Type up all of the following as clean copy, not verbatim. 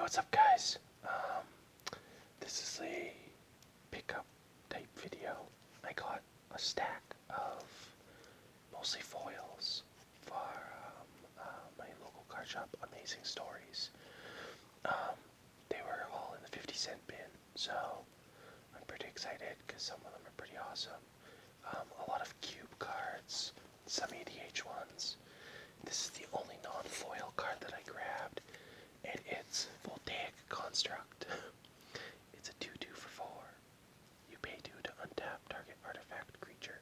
what's up guys? This is a pickup type video. I got a stack of mostly foils for my local card shop, Amazing Stories. They were all in the 50-cent bin, so I'm pretty excited because some of them are pretty awesome. A lot of cube cards, some EDH ones. This is the only non-foil card that I grabbed, and it's Voltaic Construct. It's a 2/2 for 4. You pay 2 to untap target artifact creature.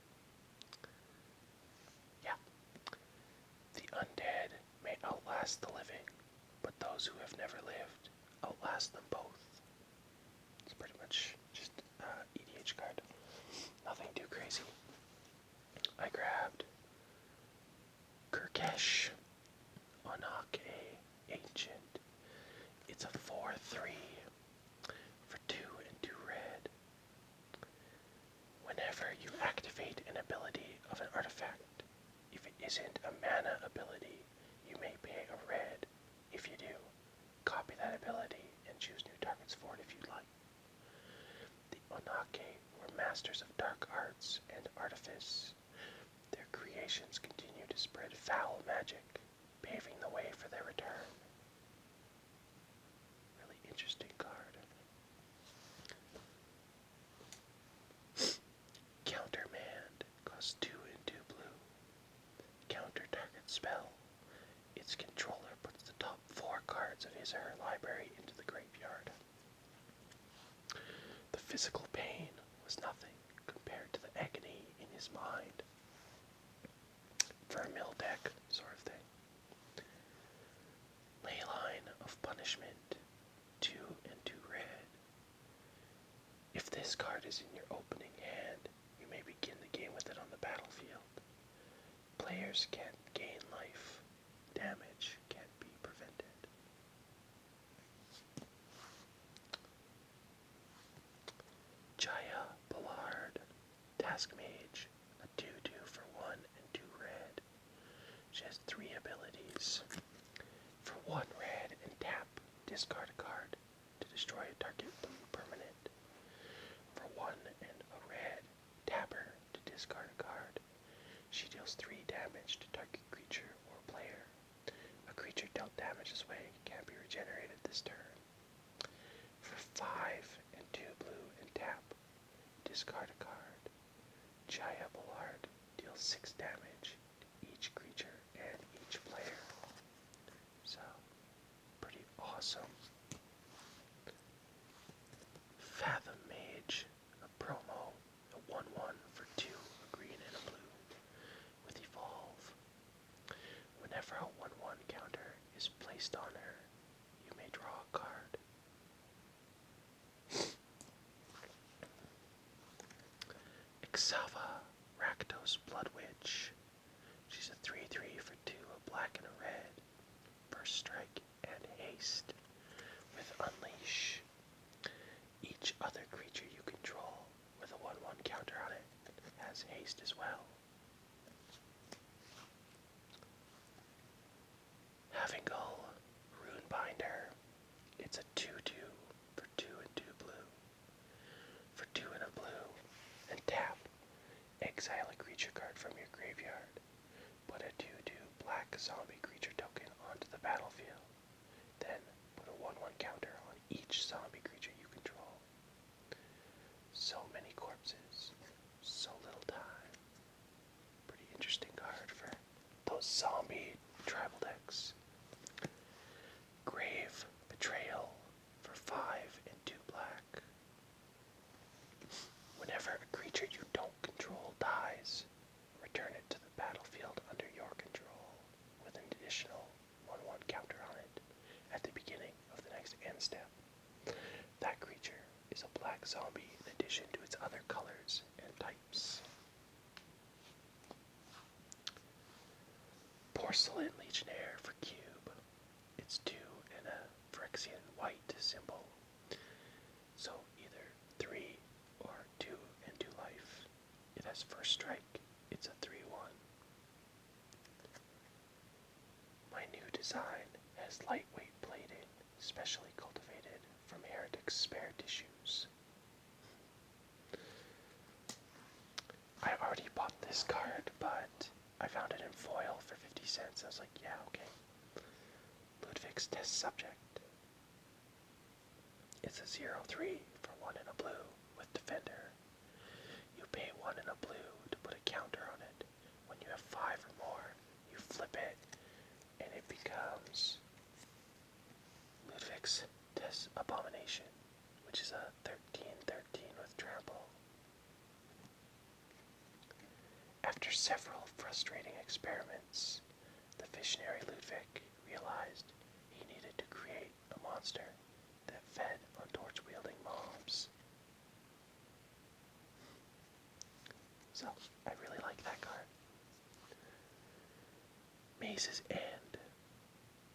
Yeah. The undead may outlast the living, but those who have never lived outlast them both. It's pretty much just EDH card. Nothing too crazy. I grabbed Kirkesh Onake Ancient. It's a 4/3 for 2 and 2 red. Whenever you activate an ability of an artifact, if it isn't a mana ability, you may pay a red. If you do, copy that ability and choose new targets for it if you'd like. The Onake were masters of dark arts and artifice. Their creations continue to spread foul magic, paving the way for their return. Really interesting card. Countermand costs 2 and 2 blue. Counter target spell. Its controller puts the top 4 cards of his or her library into the graveyard. The physical pain was nothing compared to the agony in his mind. For a mill deck sort of thing. Leyline of Punishment, 2 and 2 red. If this card is in your opening hand, you may begin the game with it on the battlefield. Players can't gain life. Damage can't be prevented. Jaya Ballard, Task Mage, a 2/2 for 1 and 2 red. She has 3 abilities. For 1 red and tap, discard a card to destroy a target permanent. For 1 and a red, tap her to discard a card. She deals 3 damage to target creature or player. A creature dealt damage this way can't be regenerated this turn. For 5 and 2 blue and tap, discard a card. Jaya Ballard deals 6 damage to each creature and each player. So, pretty awesome. Fathom Mage, a promo, a 1/1 for 2, a green and a blue, with Evolve. Whenever a 1/1 counter is placed on her, you may draw a card. Ixava, Rakdos Blood Witch. She's a 3/3 for 2, a black and a red. First strike and haste. With Unleash. Each other creature you control with a 1/1 counter on it has haste as well. Havingal, Runebinder. It's a 2/2 for 2 and 2 blue. For 2 and a blue, and tap. Exile a creature card from your graveyard. Put a 2/2 black zombie creature token onto the battlefield. Then put a 1/1 counter on each zombie creature you control. So many corpses, so little time. Pretty interesting card for those zombie tribal decks. Grave Betrayal for 5 and 2 black. Whenever a creature you don't control dies, return it to the battlefield under your control with an additional 1/1 counter on it at the beginning of the next end step. That creature is a black zombie in addition to its other colors and types. Porcelain Legionnaire for cube. It's 2 and a Phyrexian white symbol. So either 3 or 2 and 2 life. It has first strike. It's a 3/1. My new design has lightweight plating, specially cultivated from heretics' spare tissues. I already bought this card, but I found it in foil for 50 cents. I was like, yeah, okay. Ludwig's test subject. It's a 0/3 for 1 and a blue with defender. You pay 1 and a blue to put a counter on it. When you have 5 or more, you flip it, and it becomes Ludwig's test abomination, which is a 13/13 with trample. After several frustrating experiments, the visionary Ludwig realized he needed to create a monster that fed on torch-wielding mobs. So, I really like that card. Maze's End.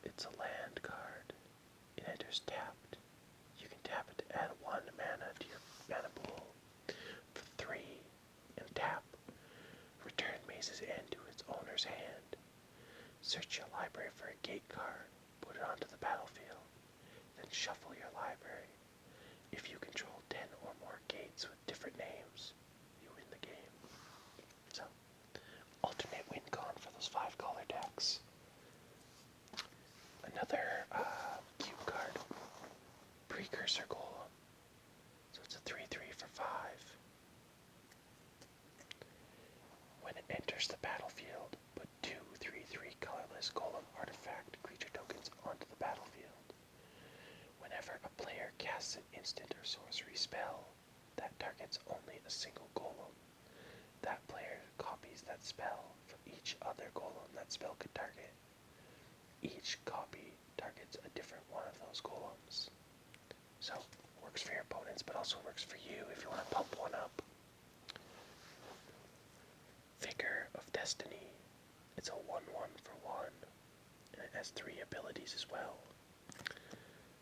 It's a land card. It enters tapped. You can tap it to add 1 mana to your mana pool for 3 and tap. Return Maze's End to its owner's hand. Search your library for a gate card, put it onto the battlefield, then shuffle your library. If you control 10 or more gates with different names, you win the game. So, alternate win con for those 5 color decks. Another cube card, Precursor Golem. So it's a 3/3 for 5. When it enters the battlefield, put 2 3/3 colorless golem artifact creature tokens onto the battlefield. Whenever a player casts an instant or sorcery spell that targets only a single golem, that player copies that spell from each other golem that spell could target. Each copy targets a different one of those golems. So, works for your opponents, but also works for you if you want to pump one up. Vicar of Destiny. It's a 1/1 for 1, and it has 3 abilities as well.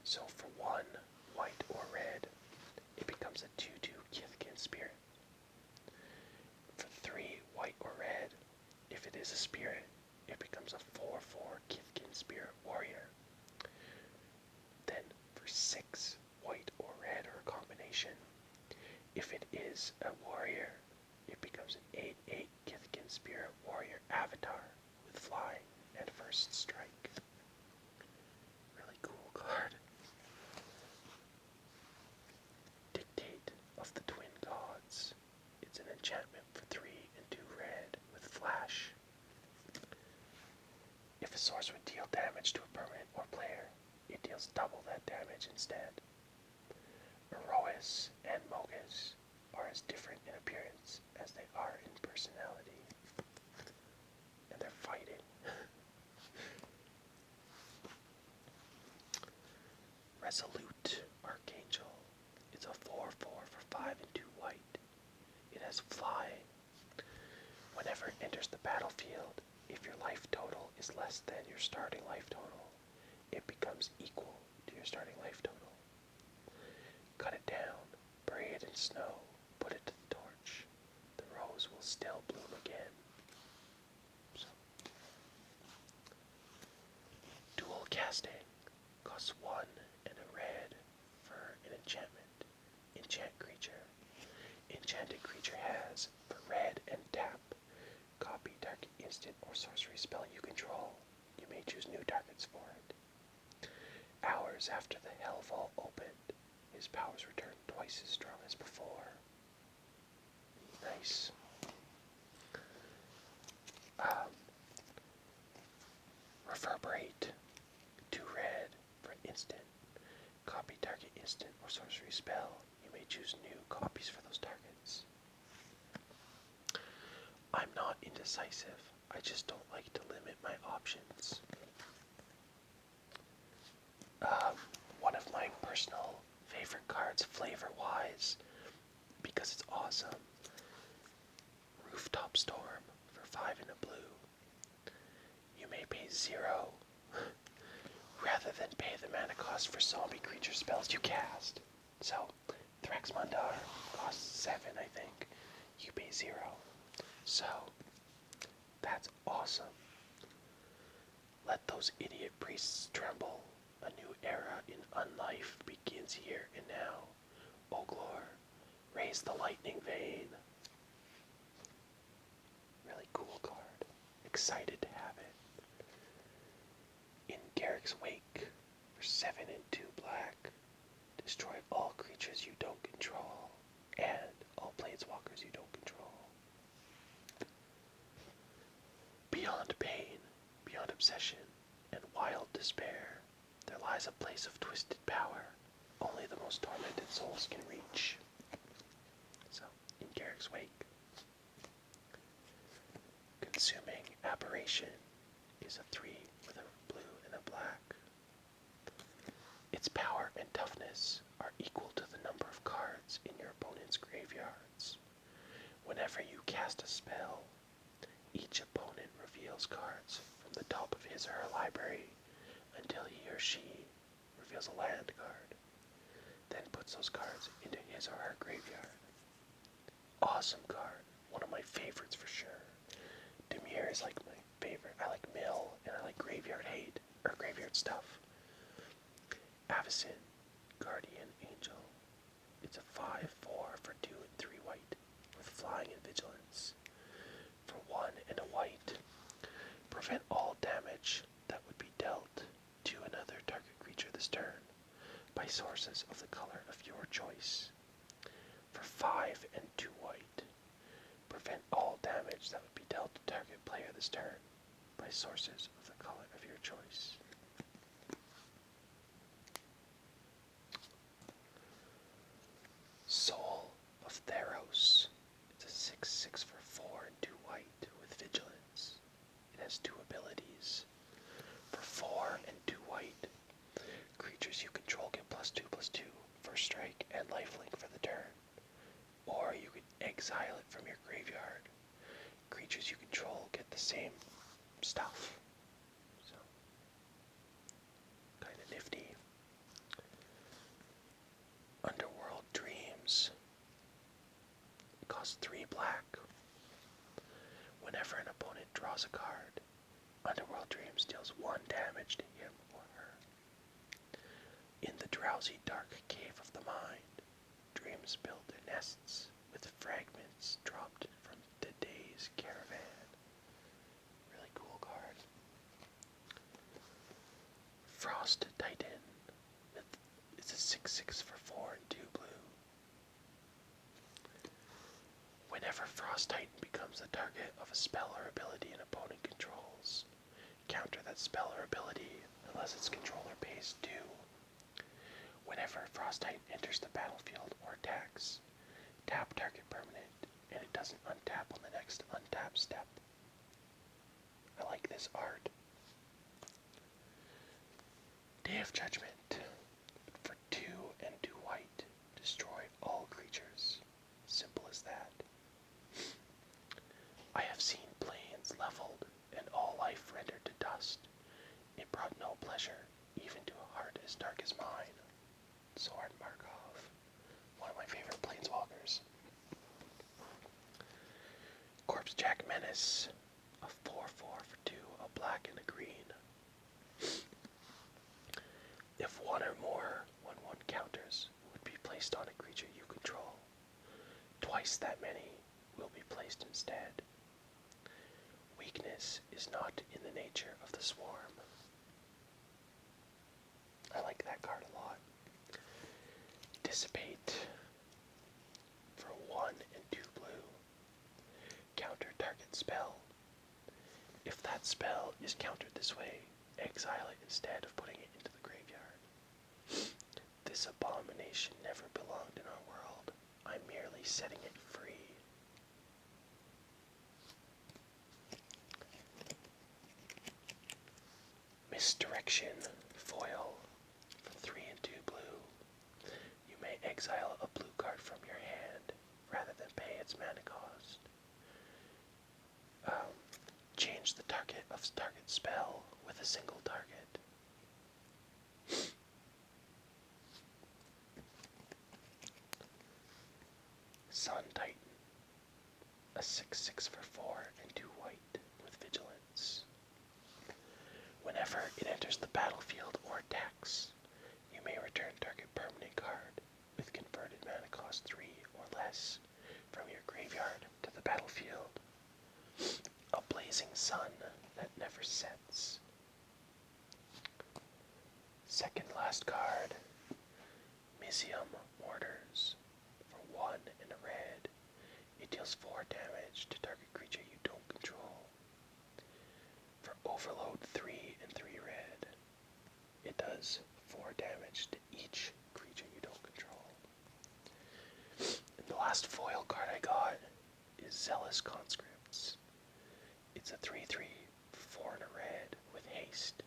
So for 1 white or red, it becomes a 2/2 Kithkin Spirit. For 3 white or red, if it is a spirit, it becomes a 4/4 Kithkin Spirit Warrior. Then for 6 white or red or a combination, if it is a warrior, it becomes an 8/8 Kithkin Spirit Warrior Avatar with flying and first strike. Really cool card. Dictate of the Twin Gods. It's an enchantment for 3 and 2 red with flash. If a source would deal damage to a permanent or player, it deals double that damage instead. Erois and Mogus are as different in appearance as they are in personality. And they're fighting. Resolute Archangel. It's a 4/4 for 5 and 2 white. It has fly. Whenever it enters the battlefield, if your life total is less than your starting life total, it becomes equal to your starting life total. Cut it down, bury it in snow, put it to the torch. The rose will still bloom again. So. Dual casting. Costs 1 and a red for an enchantment. Enchant creature. Enchanted creature has, for red and tap, copy target instant or sorcery spell you control. You may choose new targets for it. Hours after the Hell Vault opened, his powers return twice as strong as before. Nice. Reverberate. 2 red for an instant. Copy target instant or sorcery spell. You may choose new copies for those targets. I'm not indecisive. I just don't like to limit my options. One of my personal favorite cards, flavor-wise, because it's awesome. Rooftop Storm for 5 and a blue. You may pay 0 rather than pay the mana cost for zombie creature spells you cast. So, Thraxmundar costs 7, I think. You pay 0. So, that's awesome. Let those idiot priests tremble. A new era in unlife begins here and now. Oglor, raise the lightning vein. Really cool card. Excited to have it. In Garrick's Wake, for 7 and 2 black, destroy all creatures you don't control, and all planeswalkers you don't control. Beyond pain, beyond obsession, and wild despair, there lies a place of twisted power only the most tormented souls can reach. So, in Garrick's Wake, Consuming Aberration is a 3 with a blue and a black. Its power and toughness are equal to the number of cards in your opponent's graveyards. Whenever you cast a spell, each opponent reveals cards from the top of his or her library until he or she reveals a land card, then puts those cards into his or her graveyard. Awesome card, one of my favorites for sure. Dimir is like my favorite. I like mill and I like graveyard hate, or graveyard stuff. Avacyn, Guardian Angel. It's a 5/4 for 2 and 3 white, with flying and vigilance. For 1 and a white, prevent all damage that would be dealt to another target creature this turn by sources of the color of your choice. For 5 and 2 white, prevent all damage that would be dealt to target player this turn by sources of the color of your choice. Soul of Theros. It's a 6/6 for 4 and 2 white with vigilance. It has 2 abilities. For 4 and 2 white, creatures you control get +2/+2 first strike and lifelink for the turn. Or you could exile it from your graveyard. Creatures you control get the same stuff. So, kind of nifty. Underworld Dreams. It costs 3 black. Whenever an opponent draws a card, Underworld Dreams deals 1 damage to him or her. In the drowsy dark cave of the mind, dreams build their nests with fragments dropped from the day's caravan. Really cool card. Frost Titan. It's a 6/6 for 4 and 2 blue. Whenever Frost Titan becomes the target of a spell or ability an opponent controls, counter that spell or ability unless its controller pays 2. Whenever Frost Titan enters the battlefield or attacks, tap target permanent, and it doesn't untap on the next untap step. I like this art. Day of Judgment. For 2 and 2 white, destroy all creatures. Simple as that. I have seen plains leveled and all life rendered to dust. It brought no pleasure, even to a heart as dark as mine. Soren Markov. One of my favorite planeswalkers. Corpsejack Menace. A 4/4 for 2, a black and a green. If one or more 1/1 counters would be placed on a creature you control, twice that many will be placed instead. Weakness is not in the nature of the swarm. I like that card a lot. Dissipate. For 1 and 2 blue. Counter target spell. If that spell is countered this way, exile it instead of putting it into the graveyard. This abomination never belonged in our world. I'm merely setting it free. Misdirection foil. For 3 and 2 blue. You may exile a blue card from your hand rather than pay its mana cost. Change the target of target spell with a single target. Sun Titan. A 6/6 for 4 and 2 white with vigilance. Whenever it enters the battlefield or 4 tax. You may return target permanent card with converted mana cost 3 or less from your graveyard to the battlefield. A blazing sun that never sets. Second last card, Misium Mortars. For 1 and a red, it deals 4 damage to target creature you don't control. For overload 3 and 3 red, it does 4 damage to each creature you don't control. And the last foil card I got is Zealous Conscripts. It's a 3/3, 4 and a red with haste.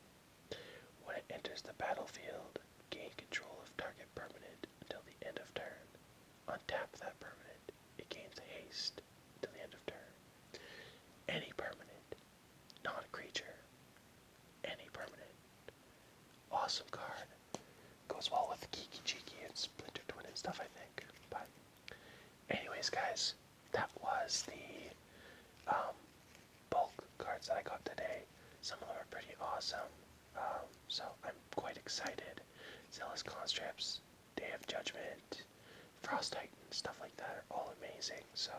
When it enters the battlefield, gain control of target permanent until the end of turn. Untap that permanent. It gains haste until the end of turn. Any permanent, not a creature. Any permanent. Awesome card. Goes well with Kiki Cheeky and Splinter Twin and stuff, I think. But anyways, guys, that was the bulk cards that I got today. Some of them are pretty awesome. So I'm quite excited. Zealous Conscripts, Day of Judgment, Frost Titan, stuff like that are all amazing. So